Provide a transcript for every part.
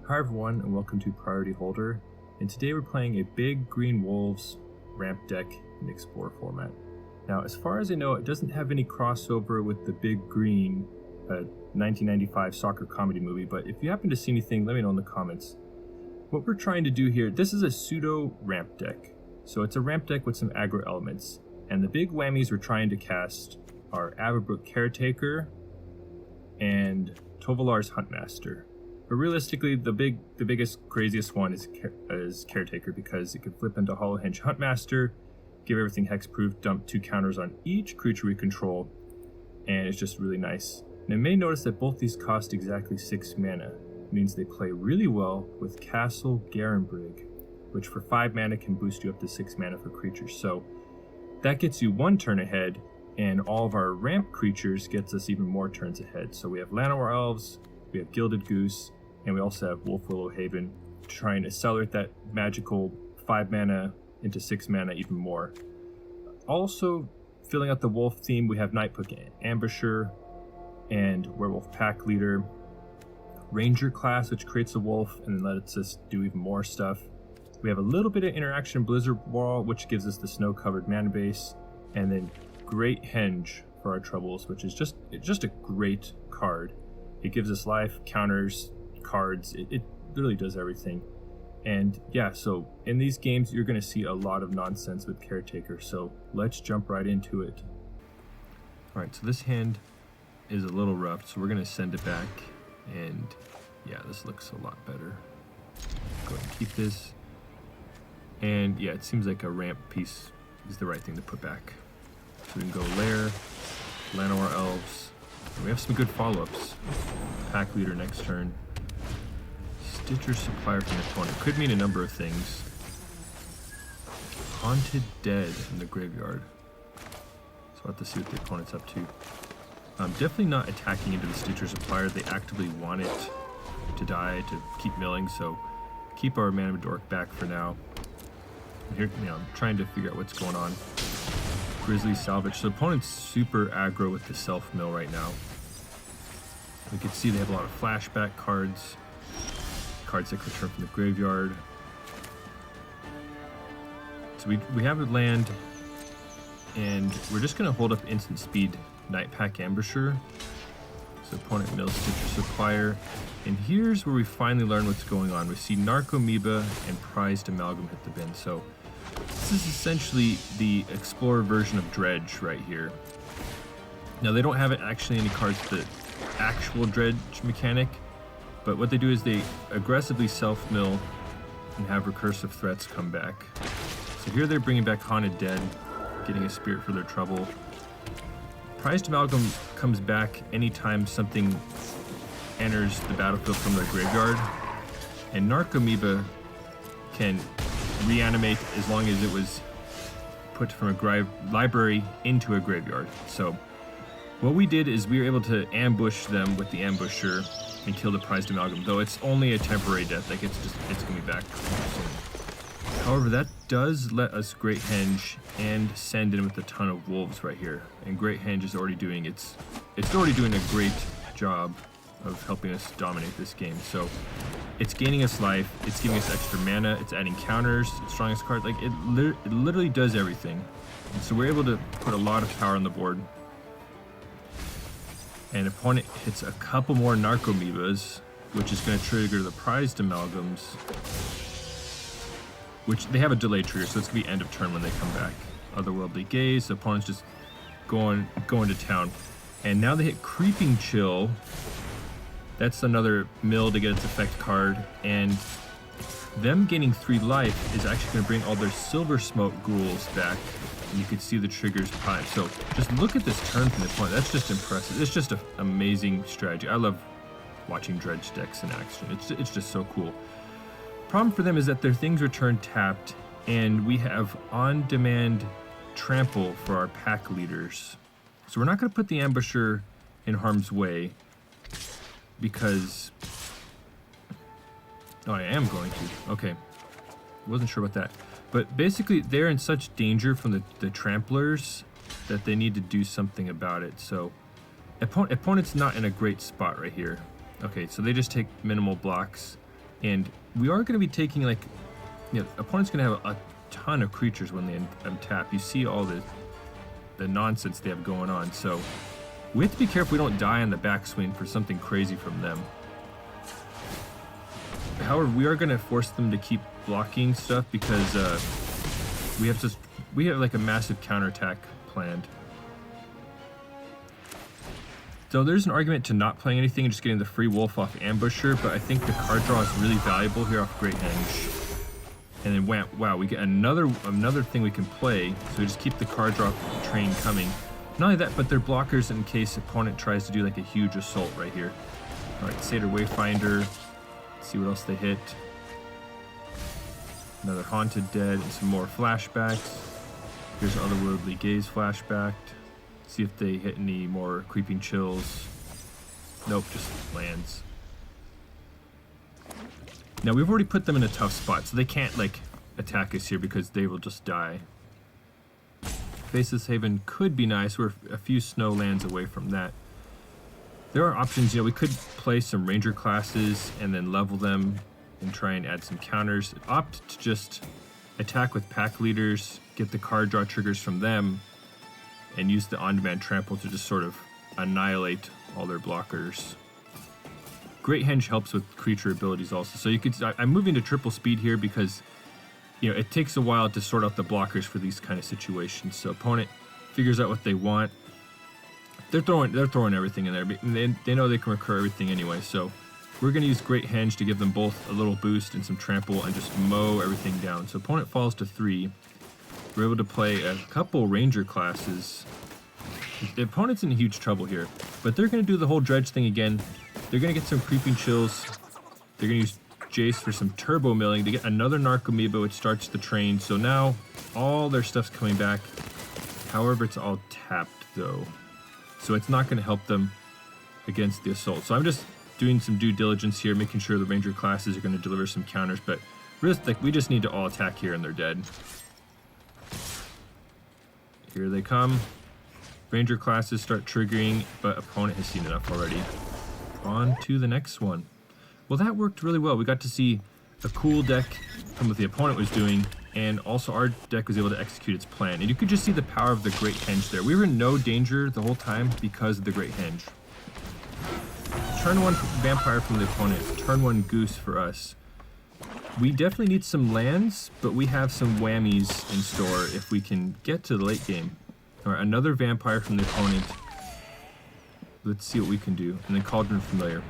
Hi everyone, and welcome to Priority Holder, and today we're playing a big green wolves ramp deck in Explorer format. Now, as far as I know, it doesn't have any crossover with the Big Green 1995 soccer comedy movie, but if you happen to see anything, let me know in the comments. What we're trying to do here, this is a pseudo ramp deck. So it's a ramp deck with some aggro elements, and the big whammies we're trying to cast are Avabruck Caretaker and Tovolar's Huntmaster. But realistically, the biggest, craziest one is Caretaker, because it can flip into Hollow Henge Huntmaster, give everything hexproof, dump 2 counters on each creature we control, and it's just really nice. Now you may notice that both these cost exactly 6 mana. It means they play really well with Castle Garenbrig, which for 5 mana can boost you up to 6 mana for creatures. So that gets you 1 turn ahead, and all of our ramp creatures gets us even more turns ahead. So we have Llanowar Elves, we have Gilded Goose, and we also have Wolfwillow Haven, trying to accelerate that magical 5 mana into 6 mana even more. Also, filling out the wolf theme, we have Nightpack Ambusher and Werewolf Pack Leader. Ranger class, which creates a wolf and then lets us do even more stuff. We have a little bit of interaction in Blizzard Brawl, which gives us the snow-covered mana base, and then Great Henge for our troubles, which is just a great card. It gives us life, counters, cards, it really does everything. And yeah, so in these games you're going to see a lot of nonsense with Caretaker, so let's jump right into it. Alright, so this hand is a little rough, so we're going to send it back, and yeah, this looks a lot better. Go ahead and keep this, and yeah, it seems like a ramp piece is the right thing to put back. So we can go Lair, Llanowar Elves, and we have some good follow-ups. Pack Leader next turn. Stitcher Supplier from the opponent. Could mean a number of things. Haunted Dead in the graveyard. So I'll have to see what the opponent's up to. Definitely not attacking into the Stitcher Supplier. They actively want it to die, to keep milling, so keep our Mana Dork back for now. Here, I'm trying to figure out what's going on. Grizzly Salvage. So the opponent's super aggro with the self-mill right now. We can see they have a lot of flashback cards. Cards that return from the graveyard. So we have a land, and we're just going to hold up instant speed Nightpack Ambusher. So opponent mills Stitcher Supplier. And here's where we finally learn what's going on. We see Narcomoeba and Prized Amalgam hit the bin. So this is essentially the Explorer version of Dredge right here. Now they don't have actually any cards with the actual Dredge mechanic, but what they do is they aggressively self-mill and have recursive threats come back. So here they're bringing back Haunted Dead, getting a spirit for their trouble. Prized Amalgam comes back anytime something enters the battlefield from their graveyard, and Narcomoeba can reanimate as long as it was put from a library into a graveyard. So what we did is we were able to ambush them with the Ambusher and kill the Prized Amalgam, though it's only a temporary death. Like it's gonna be back soon. However, that does let us Great Henge and send in with a ton of wolves right here. And Great Henge is already doing it's already doing a great job of helping us dominate this game. So it's gaining us life, it's giving us extra mana, it's adding counters, it's drawing us cards. Like it literally does everything. And so we're able to put a lot of power on the board. And opponent hits a couple more Narcomoebas, which is going to trigger the Prized Amalgams, which they have a delayed trigger, so it's going to be end of turn when they come back. Otherworldly Gaze, the opponent's just going to town. And now they hit Creeping Chill. That's another mill to get its effect card, and them gaining 3 life is actually going to bring all their Silver Smoke ghouls back. And you can see the triggers prime. So just look at this turn from the opponent. That's just impressive. It's just an amazing strategy. I love watching Dredge decks in action. It's just so cool. Problem for them is that their things return tapped, and we have on-demand trample for our pack leaders. So we're not going to put the Ambusher in harm's way, because I am going to. Okay, wasn't sure about that. But basically, they're in such danger from the tramplers that they need to do something about it. So opponent's not in a great spot right here. Okay, so they just take minimal blocks. And we are going to be taking, like, you know, opponent's going to have a ton of creatures when they untap. You see all the nonsense they have going on. So we have to be careful we don't die on the backswing for something crazy from them. However, we are going to force them to keep blocking stuff because we have like a massive counterattack planned. So there's an argument to not playing anything and just getting the free wolf off Ambusher, but I think the card draw is really valuable here off Great Henge. And then wow, we get another thing we can play, so we just keep the card draw train coming. Not only that, but they're blockers in case opponent tries to do like a huge assault right here. Alright, Satyr Wayfinder. Let's see what else they hit. Another Haunted Dead and some more flashbacks. Here's Otherworldly Gaze flashback. See if they hit any more Creeping Chills. Nope, just lands. Now we've already put them in a tough spot, so they can't like attack us here because they will just die. Faceless Haven could be nice. We're a few snow lands away from that. There are options, you know, we could play some ranger classes and then level them and try and add some counters. Opt to just attack with pack leaders, get the card draw triggers from them, and use the on-demand trample to just sort of annihilate all their blockers. Great Henge helps with creature abilities also. So you could, I'm moving to triple speed here because, you know, it takes a while to sort out the blockers for these kind of situations. So opponent figures out what they want. They're throwing everything in there. They know they can recur everything anyway. So we're going to use Great Henge to give them both a little boost and some trample and just mow everything down. So opponent falls to 3. We're able to play a couple ranger classes. The opponent's in huge trouble here, but they're going to do the whole dredge thing again. They're going to get some Creeping Chills. They're going to use Jace for some turbo milling to get another Narcomoeba, which starts the train. So now all their stuff's coming back. However, it's all tapped though, so it's not going to help them against the assault. So I'm just doing some due diligence here, making sure the ranger classes are going to deliver some counters, but we just need to all attack here and they're dead. Here they come. Ranger classes start triggering, but opponent has seen enough already. On to the next one. Well, that worked really well. We got to see a cool deck from what the opponent was doing, and also our deck was able to execute its plan. And you could just see the power of the Great Henge there. We were in no danger the whole time because of the Great Henge. Turn 1 Vampire from the opponent, turn 1 Goose for us. We definitely need some lands, but we have some whammies in store if we can get to the late game. Alright, another Vampire from the opponent. Let's see what we can do. And then Cauldron Familiar.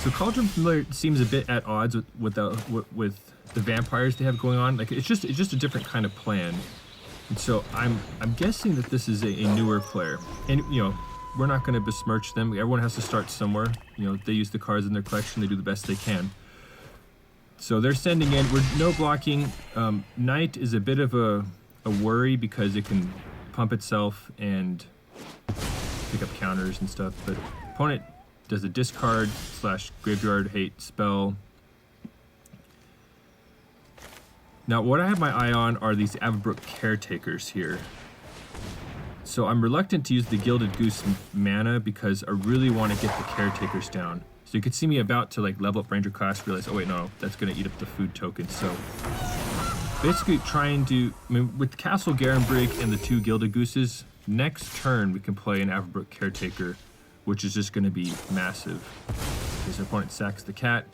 So Cauldron Familiar seems a bit at odds with the vampires they have going on. Like it's just a different kind of plan. And so I'm guessing that this is a newer player. And you know, we're not going to besmirch them. Everyone has to start somewhere. You know, they use the cards in their collection. They do the best they can. So they're sending in. We're no blocking. Knight is a bit of a worry because it can pump itself and pick up counters and stuff. But opponent does a discard / graveyard hate spell. Now what I have my eye on are these Avabruck Caretakers here. So I'm reluctant to use the Gilded Goose mana because I really want to get the Caretakers down. So you could see me about to like level up Ranger class, realize, oh wait, no, that's going to eat up the food tokens. So basically trying to, I mean, with Castle Garenbrig and the 2 Gilded Gooses, next turn we can play an Avabruck Caretaker, which is just going to be massive. His opponent sacks the cat,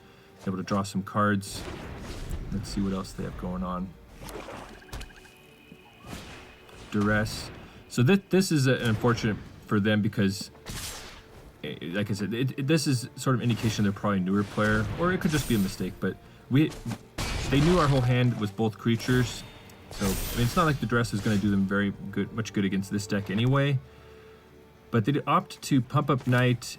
able to draw some cards. Let's see what else they have going on. Duress. So this is unfortunate for them because, like I said, this is sort of indication they're probably a newer player, or it could just be a mistake. But they knew our whole hand was both creatures, so I mean, it's not like the Duress is going to do them much good against this deck anyway. But they opt to pump up Knight.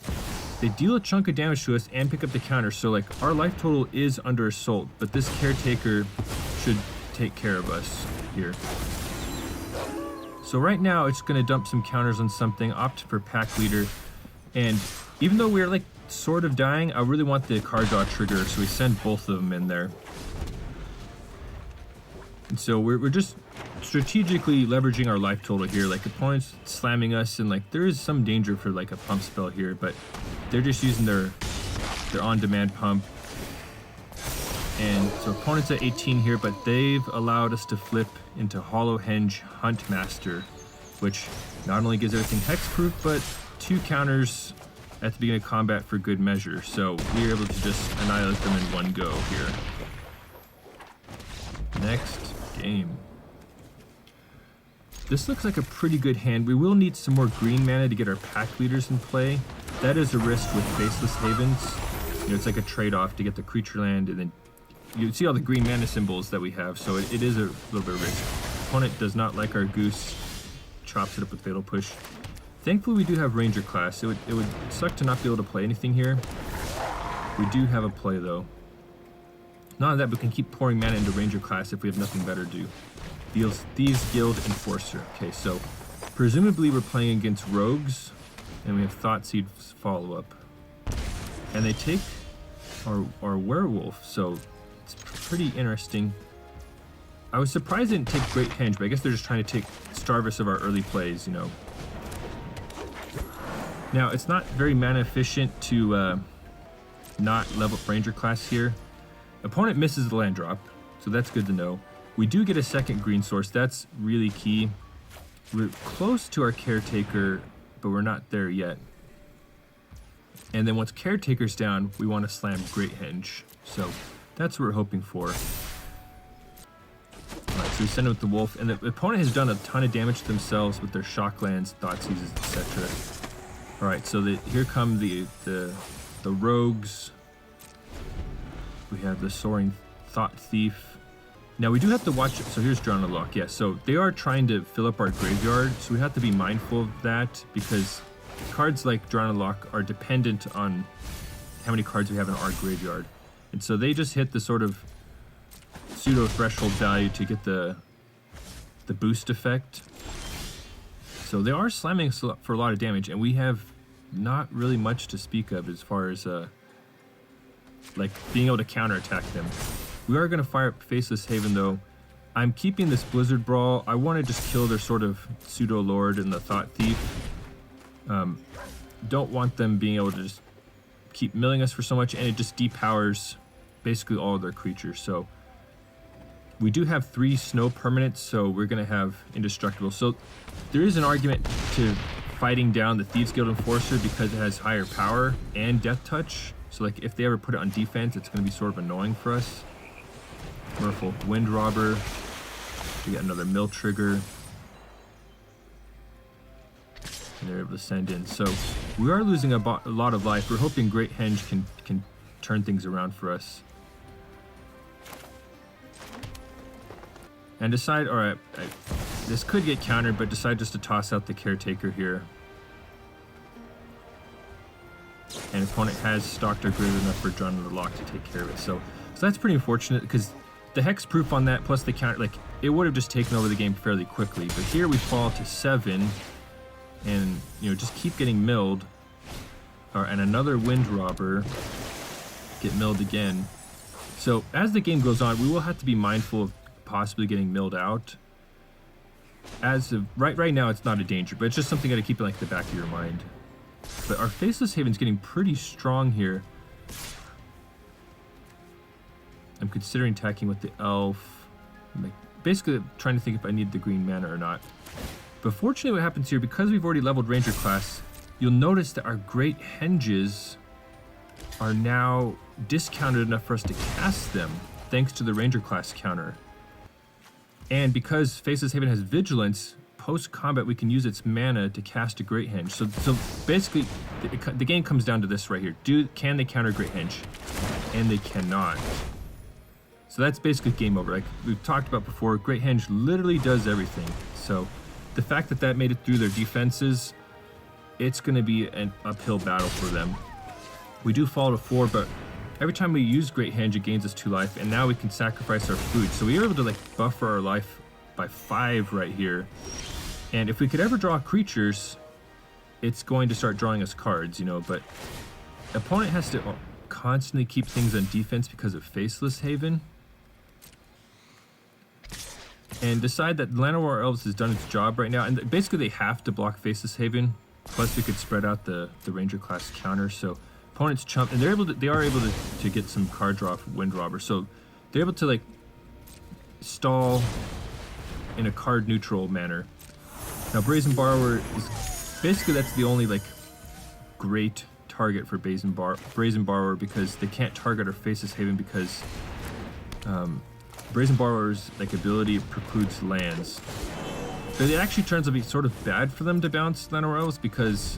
They deal a chunk of damage to us and pick up the counter. So like our life total is under assault, but this Caretaker should take care of us here. So right now it's going to dump some counters on something, opt for Pack Leader. And even though we're like sort of dying, I really want the card draw trigger, so we send both of them in there. And so we're just strategically leveraging our life total here. Like opponents slamming us, and like there is some danger for like a pump spell here, but they're just using their on-demand pump. And so opponent's at 18 here, but they've allowed us to flip into Hollow Henge Huntmaster, which not only gives everything hexproof, but 2 counters at the beginning of combat for good measure. So we are able to just annihilate them in one go here. Next game. This looks like a pretty good hand. We will need some more green mana to get our pack leaders in play. That is a risk with Faceless Havens. You know, it's like a trade-off to get the creature land, and then you see all the green mana symbols that we have, so it is a little bit of risk. Opponent does not like our goose, chops it up with Fatal Push. Thankfully we do have Ranger class. It would suck to not be able to play anything here. We do have a play though. Not only that, we can keep pouring mana into Ranger class if we have nothing better to do. Thieves Guild Enforcer. Okay, so presumably we're playing against rogues, and we have Thoughtseed follow-up. And they take our werewolf, so it's pretty interesting. I was surprised they didn't take Great Henge, but I guess they're just trying to take starve us of our early plays, you know. Now, it's not very mana efficient to not level up Ranger class here. Opponent misses the land drop, so that's good to know. We do get a second green source. That's really key. We're close to our Caretaker, but we're not there yet. And then once Caretaker's down, we want to slam Great Henge. So that's what we're hoping for. Alright, so we send it with the wolf, and the opponent has done a ton of damage to themselves with their shocklands, Thoughtseizes, etc. Alright, so here come the rogues. We have the Soaring Thought Thief. Now we do have to watch, so here's Llanowar. Yeah, so they are trying to fill up our graveyard, so we have to be mindful of that, because cards like Llanowar are dependent on how many cards we have in our graveyard. And so they just hit the sort of pseudo threshold value to get the boost effect. So they are slamming for a lot of damage, and we have not really much to speak of as far as like being able to counterattack them. We are going to fire up Faceless Haven though. I'm keeping this Blizzard Brawl. I want to just kill their sort of pseudo lord and the Thought Thief. Don't want them being able to just keep milling us for so much, and it just depowers basically all of their creatures. So we do have 3 snow permanents, so we're going to have indestructible. So there is an argument to fighting down the Thieves Guild Enforcer because it has higher power and Death Touch. So like if they ever put it on defense, it's going to be sort of annoying for us. Merfolk Wind Robber. We got another Mill Trigger. And they're able to send in. So we are losing a lot of life. We're hoping Great Henge can turn things around for us. And decide, alright, this could get countered, but decide just to toss out the Caretaker here. And opponent has stocked our graveyard enough for Llanowar to take care of it. So that's pretty unfortunate, because the hex proof on that plus the counter, like, it would have just taken over the game fairly quickly. But here we fall to 7, and, you know, just keep getting milled. And another Wind Robber, get milled again. So as the game goes on, we will have to be mindful of possibly getting milled out. As of right now, it's not a danger, but it's just something you got to keep in like the back of your mind. But our Faceless Haven's getting pretty strong here. I'm considering attacking with the elf. I'm like basically trying to think if I need the green mana or not. But fortunately what happens here, because we've already leveled Ranger class, you'll notice that our Great Henges are now discounted enough for us to cast them, thanks to the Ranger class counter. And because Faceless Haven has Vigilance, post-combat we can use its mana to cast a Great Henge. So basically, the game comes down to this right here. Can they counter Great Henge? And they cannot. So that's basically game over. Like we've talked about before, Great Henge literally does everything. So the fact that that made it through their defenses, it's going to be an uphill battle for them. We do fall to 4, but every time we use Great Henge, it gains us 2 life, and now we can sacrifice our food. So we are able to like buffer our life by 5 right here. And if we could ever draw creatures, it's going to start drawing us cards, you know, but opponent has to constantly keep things on defense because of Faceless Haven. And decide that Llanowar Elves has done its job right now, and basically they have to block Faceless Haven. Plus we could spread out the Ranger class counter, so opponents chump, and they are able to get some card draw from Wind Robber, so they're able to like stall in a card neutral manner. Now Brazen Borrower is basically, that's the only like great target for Brazen Borrower, because they can't target our Faceless Haven because Brazen Borrower's like ability precludes lands. But it actually turns out to be sort of bad for them to bounce Llanowar Elves, because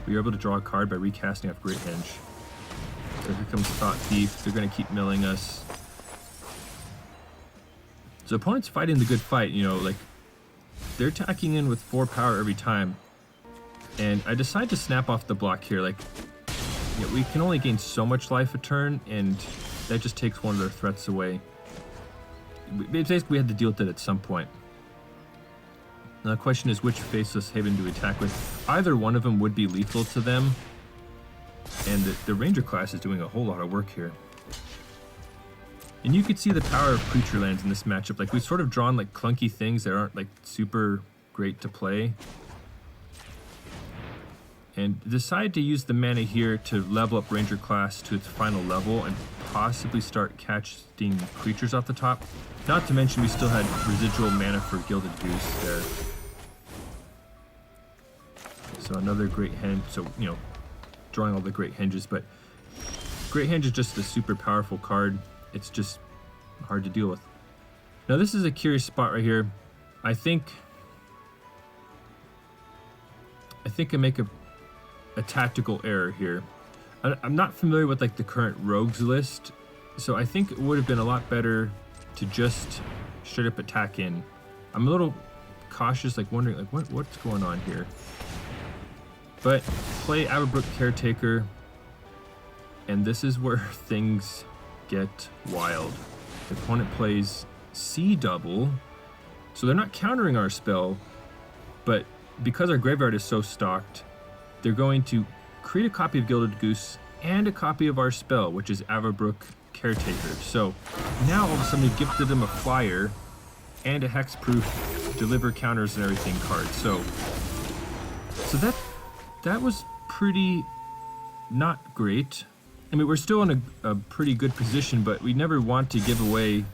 we are able to draw a card by recasting off Great Henge. So here comes Thought Thief. They're going to keep milling us. So opponents fighting the good fight, you know, like they're attacking in with 4 power every time. And I decide to snap off the block here. Like, you know, we can only gain so much life a turn, and that just takes one of their threats away. Basically, we had to deal with it at some point. Now the question is, which Faceless Haven do we attack with? Either one of them would be lethal to them, and the Ranger class is doing a whole lot of work here. And you could see the power of creature lands in this matchup. Like, we've sort of drawn like clunky things that aren't like super great to play, and decide to use the mana here to level up Ranger class to its final level and possibly start casting creatures off the top. Not to mention we still had residual mana for Gilded Goose there. So another Great Henge, so, you know, drawing all the Great Henges, but Great Henge is just a super powerful card. It's just hard to deal with. Now this is a curious spot right here. I think I make a tactical error here. I'm not familiar with like the current rogues list, so I think it would have been a lot better to just straight up attack in. I'm a little cautious, like wondering like what's going on here. But play Avabruck Caretaker, and this is where things get wild. The opponent plays C double, so they're not countering our spell, but because our graveyard is so stocked, they're going to create a copy of Gilded Goose and a copy of our spell, which is Avabruck Caretaker. So now all of a sudden we've gifted them a flyer and a hexproof deliver counters and everything card. So that was pretty not great. I mean, we're still in a pretty good position, but we never want to give away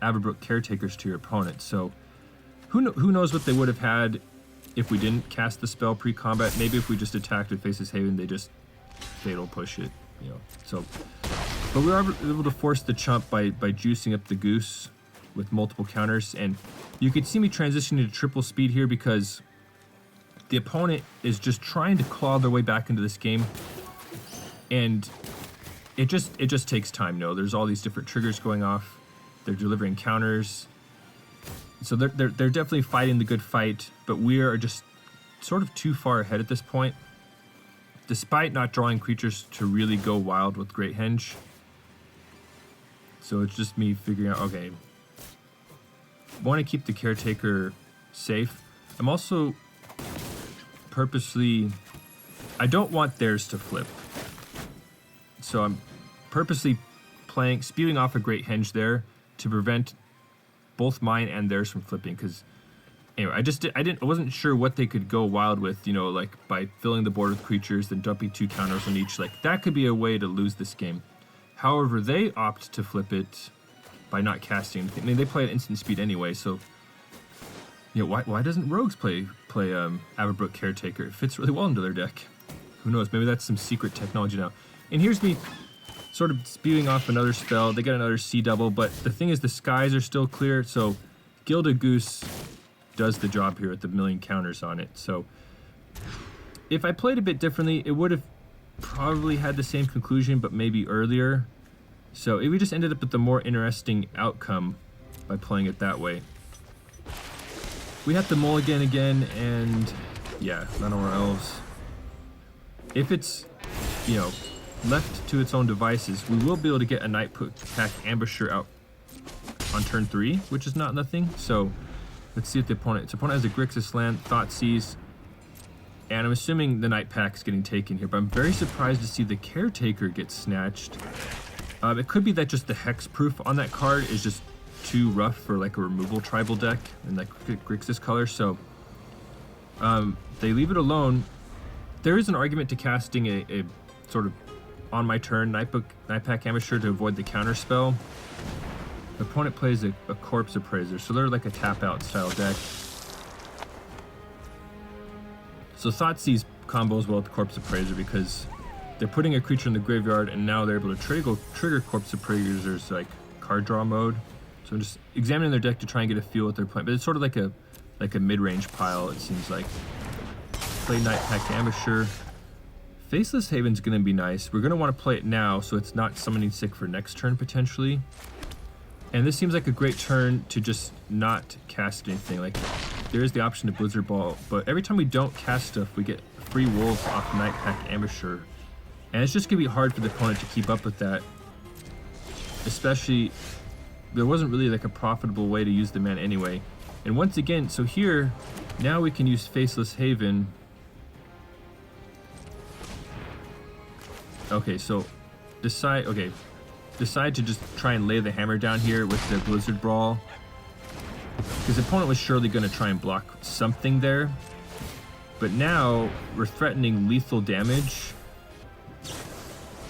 Avabruck Caretakers to your opponent. So who knows what they would have had if we didn't cast the spell pre-combat. Maybe if we just attacked with Faceless Haven, they just fatal push it, you know. So, but we were able to force the chump by juicing up the Goose with multiple counters, and you could see me transitioning to triple speed here because the opponent is just trying to claw their way back into this game, and it just takes time. No, there's all these different triggers going off. They're delivering counters. So they're definitely fighting the good fight, but we are just sort of too far ahead at this point, despite not drawing creatures to really go wild with Great Henge. So it's just me figuring out, okay, want to keep the Caretaker safe. I'm also purposely, I don't want theirs to flip. So I'm purposely spewing off a Great Henge there to prevent both mine and theirs from flipping, because anyway, I wasn't sure what they could go wild with, you know, like by filling the board with creatures, then dumping 2 counters on each. Like that could be a way to lose this game. However, they opt to flip it by not casting anything. I mean, they play at instant speed anyway, so you know, why doesn't Rogues play Avabruck Caretaker? It fits really well into their deck. Who knows? Maybe that's some secret technology now. And here's me sort of spewing off another spell. They get another C double, but the thing is the skies are still clear, so Gilded Goose does the job here with the million counters on it. So if I played a bit differently, it would have probably had the same conclusion, but maybe earlier. So we just ended up with the more interesting outcome by playing it that way. We have to mulligan again, and yeah, Llanowar Elves. If it's, you know, left to its own devices, we will be able to get a Nightpack Ambusher out on turn 3, which is not nothing. So let's see what the opponent has a Grixis land, Thoughtseize, and I'm assuming the Nightpack is getting taken here, but I'm very surprised to see the Caretaker get snatched. It could be that just the hexproof on that card is just too rough for like a removal tribal deck in like Grixis color, so they leave it alone. There is an argument to casting a sort of on my turn, Nightpack Ambusher to avoid the counter spell. The opponent plays a Corpse Appraiser, so they're like a tap-out style deck. So Thoughtseize combos well with the Corpse Appraiser because they're putting a creature in the graveyard and now they're able to trigger Corpse Appraiser's like card draw mode. So I'm just examining their deck to try and get a feel what they're playing. But it's sort of like a mid-range pile, it seems like. Play Nightpack Ambusher. Faceless Haven's going to be nice. We're going to want to play it now so it's not summoning sick for next turn potentially. And this seems like a great turn to just not cast anything. Like, there is the option to Blizzard Brawl, but every time we don't cast stuff, we get free wolves off Nightpack Ambusher. And it's just going to be hard for the opponent to keep up with that. Especially, there wasn't really like a profitable way to use the mana anyway. And once again, so here, now we can use Faceless Haven. Okay, so decide to just try and lay the hammer down here with the Blizzard Brawl. Because the opponent was surely going to try and block something there. But now we're threatening lethal damage.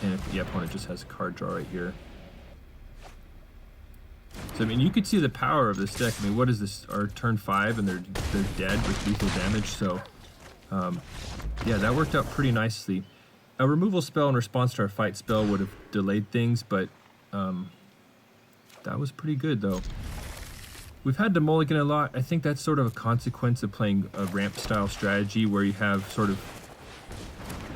And the opponent just has a card draw right here. So I mean, you could see the power of this deck. I mean, what is this? Our turn 5 and they're dead with lethal damage. So yeah, that worked out pretty nicely. A removal spell in response to our fight spell would have delayed things, but that was pretty good though. We've had to mulligan a lot. I think that's sort of a consequence of playing a ramp style strategy where you have sort of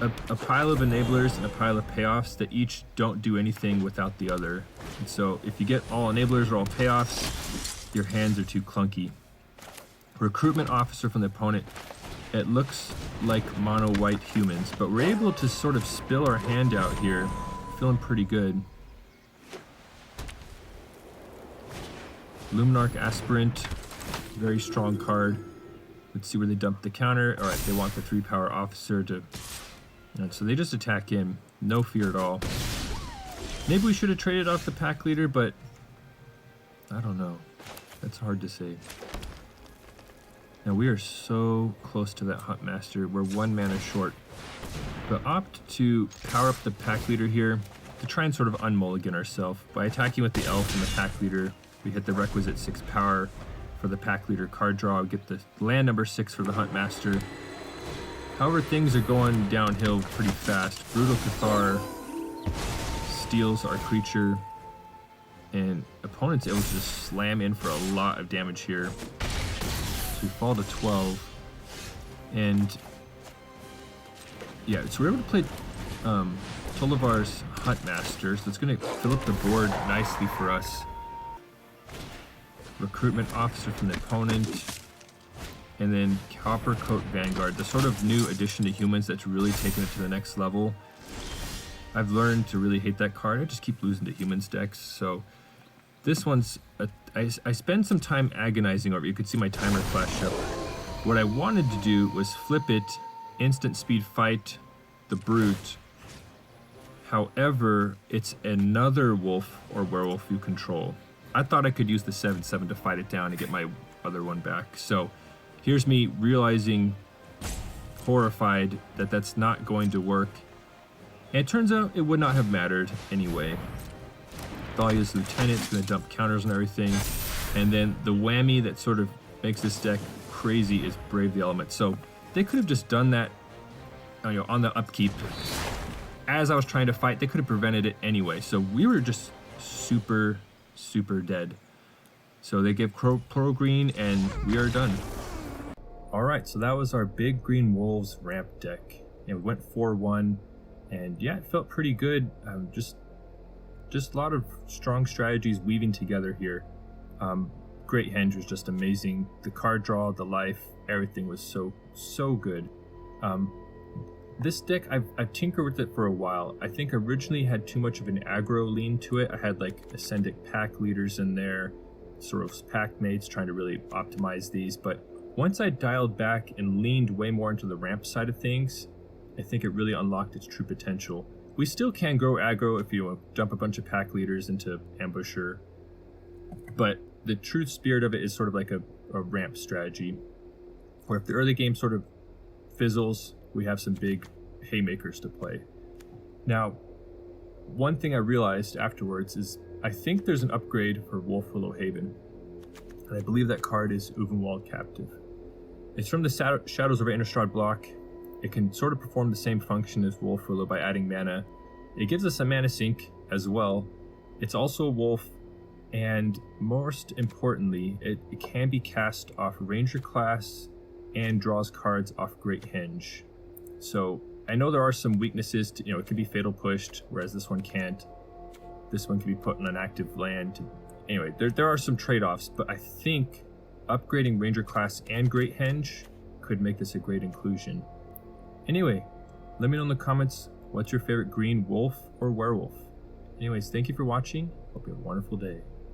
a pile of enablers and a pile of payoffs that each don't do anything without the other. And so if you get all enablers or all payoffs, your hands are too clunky. Recruitment officer from the opponent. It looks like mono white humans, but we're able to sort of spill our hand out here. Feeling pretty good. Luminarch Aspirant, very strong card. Let's see where they dump the counter. All right, they want the 3-power officer to... And so they just attack in, no fear at all. Maybe we should have traded off the pack leader, but I don't know. That's hard to say. Now we are so close to that Huntmaster. We're 1 mana short. But opt to power up the pack leader here to try and sort of unmulligan ourselves. By attacking with the elf and the pack leader, we hit the requisite 6 power for the pack leader card draw. We get the land number 6 for the Huntmaster. However, things are going downhill pretty fast. Brutal Cathar steals our creature, and opponent's able to just slam in for a lot of damage here. So we fall to 12, and yeah, so we're able to play Tolovar's Huntmasters. That's going to fill up the board nicely for us. Recruitment officer from the opponent. And then Coppercoat Vanguard, the sort of new addition to humans that's really taken it to the next level. I've learned to really hate that card. I just keep losing to humans decks. So this one's, I spend some time agonizing over it. You could see my timer flash up. What I wanted to do was flip it, instant speed fight the brute. However, it's another wolf or werewolf you control. I thought I could use the 7/7 to fight it down and get my other one back. So here's me realizing, horrified, that that's not going to work. And it turns out it would not have mattered anyway. Thalia's Lieutenant's going to dump counters and everything. And then the whammy that sort of makes this deck crazy is Brave the Element. So they could have just done that, you know, on the upkeep. As I was trying to fight, they could have prevented it anyway. So we were just super dead. So they give Pro Green and we are done. Alright, so that was our big green wolves ramp deck. And we went 4-1, and yeah, it felt pretty good. Just a lot of strong strategies weaving together here. Great Henge was just amazing. The card draw, the life, everything was so good. This deck, I've tinkered with it for a while. I think originally had too much of an aggro lean to it. I had like Ascendic pack leaders in there, Soros pack mates, trying to really optimize these, but once I dialed back and leaned way more into the ramp side of things, I think it really unlocked its true potential. We still can grow aggro if you dump a bunch of pack leaders into Ambusher, but the true spirit of it is sort of like a ramp strategy, where if the early game sort of fizzles, we have some big haymakers to play. Now, one thing I realized afterwards is I think there's an upgrade for Wolfwillow Haven, and I believe that card is Ulvenwald Captive. It's from the Shadows over Innistrad block. It can sort of perform the same function as Wolfwillow by adding mana. It gives us a mana sink as well. It's also a wolf, and most importantly, it can be cast off Ranger class and draws cards off Great Henge. So I know there are some weaknesses to, it can be fatal pushed, whereas this one can't. This one can be put on an active land. Anyway, there are some trade-offs, but I think upgrading Ranger class and Great Henge could make this a great inclusion. Anyway, let me know in the comments what's your favorite green wolf or werewolf. Anyways, thank you for watching. Hope you have a wonderful day.